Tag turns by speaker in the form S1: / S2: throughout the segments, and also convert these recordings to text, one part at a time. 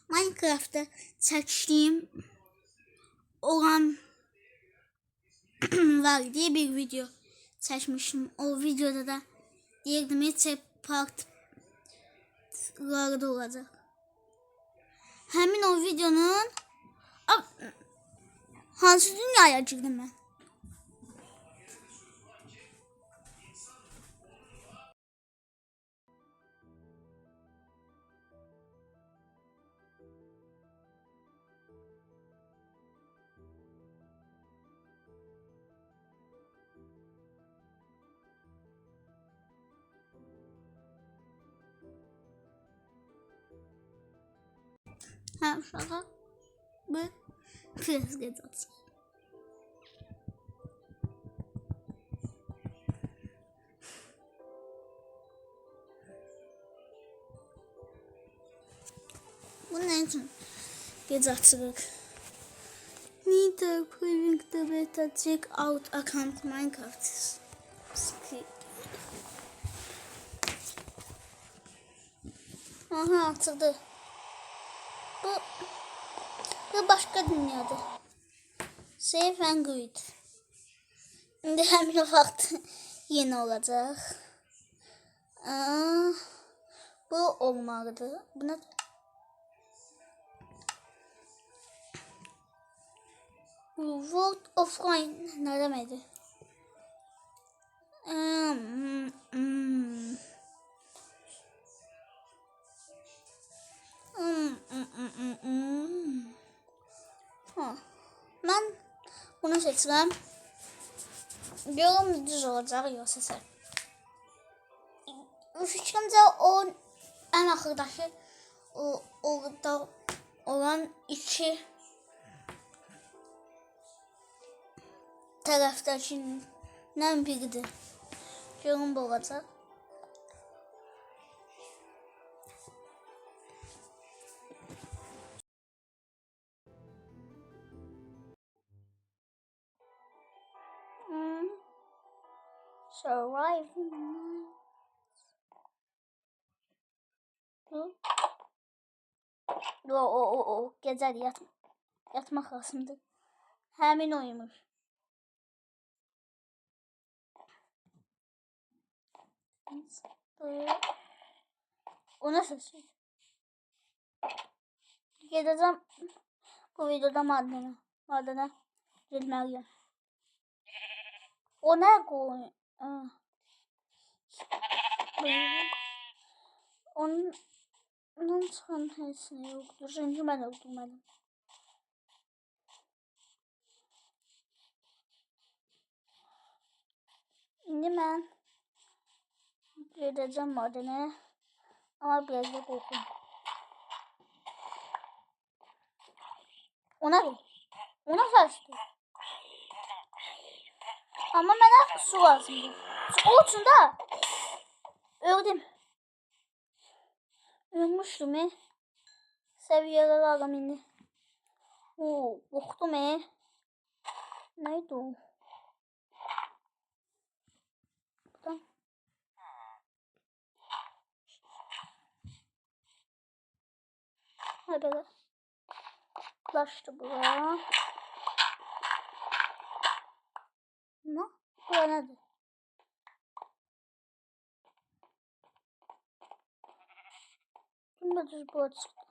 S1: Minecraft'ta çəkdiyim olan var diye bir video çəkmişdim. O videoda da deyirdim heç partlarda olacaq. Həmin o videonun hansı dünyaya girdim mən? Şurada bir kız gezası. Bu ne için gece açılır? Need to prevent the beta check out account Minecraft. Aha açıldı. Bu başka dünyada. Save and quit. Şimdi həmin o vaxt yeni olacaq. Bu olmalıdır. Bu ne? World offline ne demedi? Ben bunu seçirəm. Görüm düz olacaq yoxsa səhv. Fikrimcə o ən axırdakı orada olan iki tərəfdəkindən biridir. Görüm bu olacaq. Surviving. O gecəli yatmaq lazımdır. Həmin oymuş. O nasıl şey? Gedəcəm bu videoda madene girməliyəm. O ne koy? Onun çıxan heç nə yoxdur. Çünki mən öldürmədim. İndi mən gedəcəm madene. Ama biraz da qorxum. Ona saçtı. Ama mənə su lazımdır. O üçün də öldüm. Ölmüştüm. Seviyeler aldım indi. Korktum. Neydi o? Buradan. Hadi. Ulaştı buraya. Ne? Buraya nedir? Şimdi düz buraya çıktı.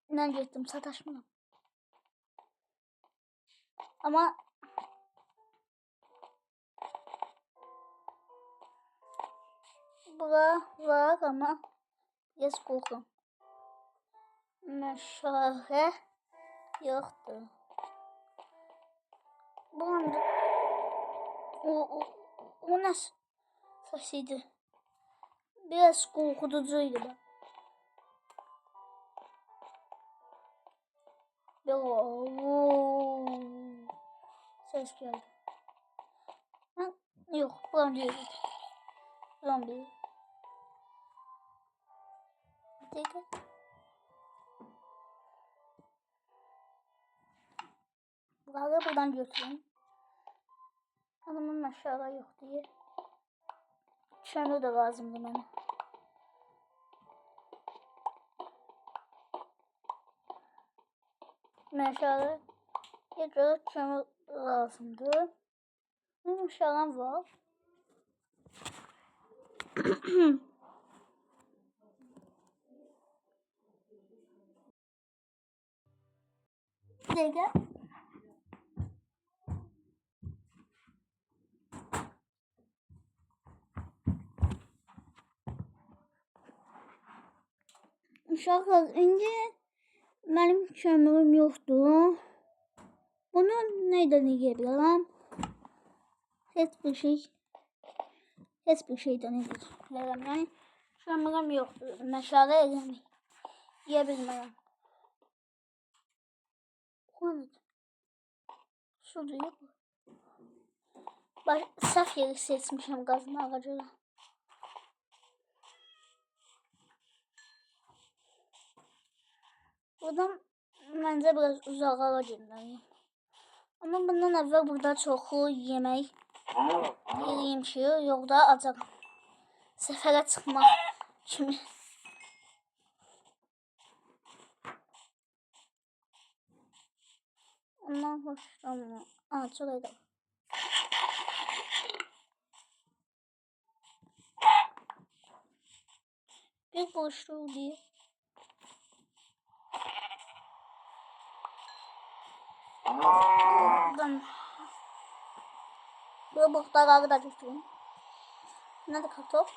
S1: İnan gittim sataşmıyorum. Ama bura var ama biraz korkum. Meşale yoktu. Bu anda o nasıl sesiydi? Biraz korkutucuydu bak. Ses geldi. Yok, buram değil. Buram değil. Dikkat. Buraları buradan götüreyim. Hanımın aşağıda yok diye. Şunu da lazımdı bana. Meşale yetər kömür lazımdır. Meşalem var. Bir dəqiqə. Uşaqlar, indi mənim kömürüm yoxdur. Bunu neydən edə bilərəm? Heç bir şeydən edə bilərəm. Yəni kömürüm yoxdur. Məşale edə bilmərəm. Şurada saf yeri seçmişəm qazmağa görə. Buradan məncə biraz uzağa getməliyim. Amma bundan əvvəl burada çoxlu yemək yeyeyim ki, yoxda acaq. Səfərə çıxmaq kimi. Ondan xoşlanmıram. Çok iyi. Bir boşluğu değil. Buradan bu buhtarları da götürün. Nerede kartop?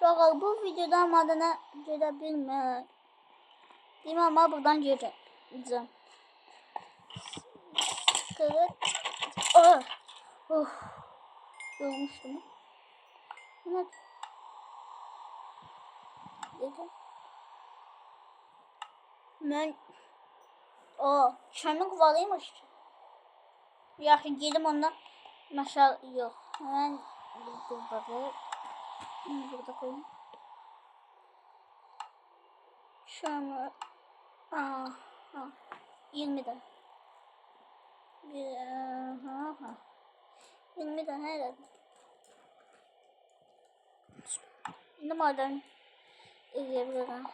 S1: Uşaqlar, bu videoda madənə gedə bilməyəm, amma buradan gedəcəm. Yormuşdum. Mən kömür varıymış ki. Yaxşı, gedim ondan məşal yox. Mən burada koyayım. Kömür 20 də. 20 də nə elədim? İndi madən eləyə bilirəm.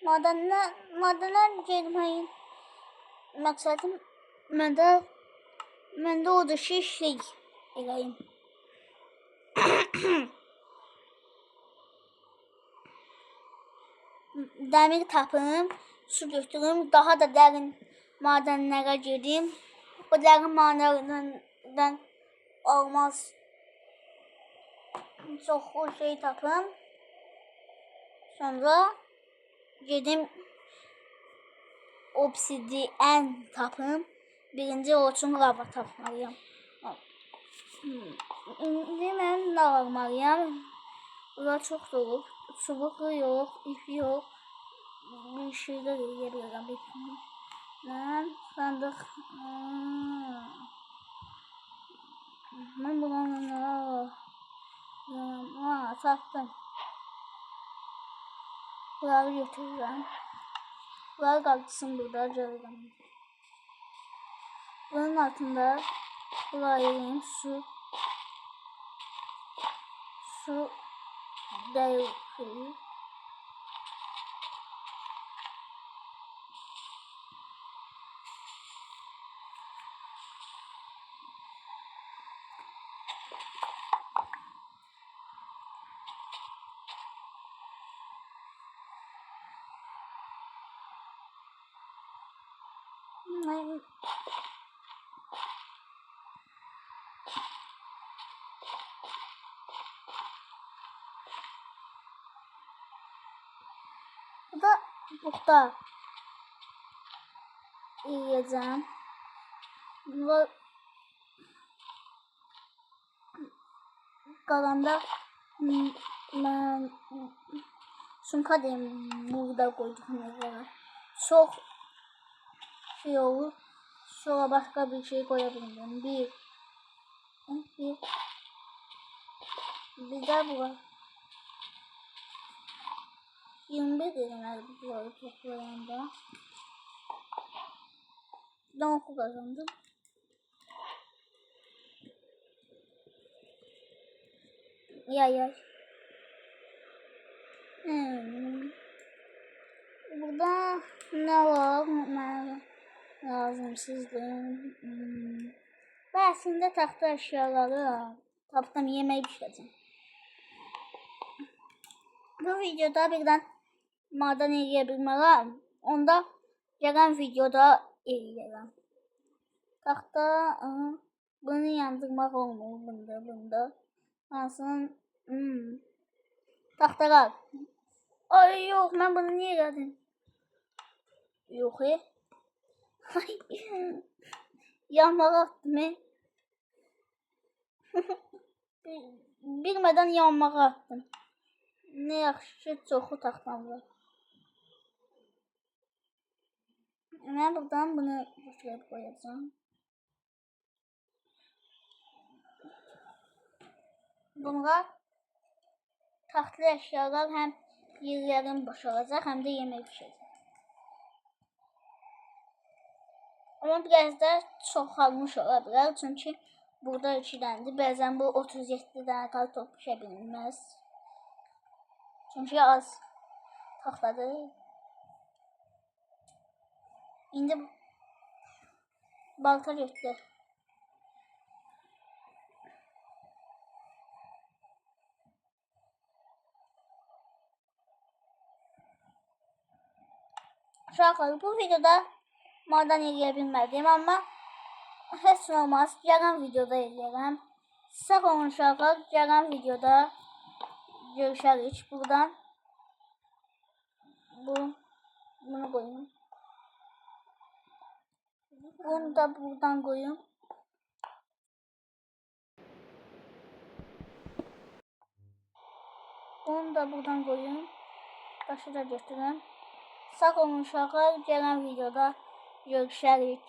S1: Madənlər getməyin. Məqsədim məndə odur ki, eləyim. Dəmir tapım, su götürüm, daha da dərin madənlərə gedim. O dərin madənlərdən olmaz. Çoxlu şey tapım. Sonra gedim obsidian tapım. Birinci o üçün lava tapmalıyam. İndi mən nə almalıyam? Bunlar çox dolu. Çubuqlu yox, ip yox. Bir şeydə deyə bilirəm. Mən sandıq. Mən bulanı tapdım. Bunları götürürəm. Bunlar qaldırsın burada, görürəm. Bunun altında bulayım su değil. Bu da burada yiyeceğim. Bu kalanda Sumka diyeyim burada koydum mesela. Çok şey olur. Sonra başka bir şey koyabilirim. Bir daha bu var. 21 dedim bunları toplayanda. Ben oku kazandım. Yay. Burada ne var? Ne lazımsızdır. Ben aslında taxta eşyaları tapdım, yemək pişirəcəm. Bu videoda birdən maden eləyə bilmərəm. Onda gələn videoda eləyərəm. Taxta bunu yandırmaq olmur bunda. Hansının taxtalar. Ay yox, mən bunu niyə elədim? Yox. Yanmağa attım. Bilmədən yanmağa attım. Ne yaxşı çoxu taxtam var. Mən buradan bunu götürüb qoyacağam. Bunlar taxtlı əşyalar həm yerlərim boşalacaq, həm də yemək pişirəcək. Ama biraz da çoxalmış ola bilər, çünki burada 2 dənədir. Bəzən bu 37 dənə kartof pişə bilməz. Çünki az taxtadır. İndi balta götür. Uşaqlar, bu videoda maden eləyə bilmədim, amma heç nə olmaz. Gələn videoda eləyərəm. Sağ olun uşaqlar, gələn videoda görüşərik. Buradan bunu koyayım. Bunu da buradan koyayım. Bunu da buradan koyayım. Taşı da götürün. Sağ olun uşaqlar, gələn videoda görüşərik.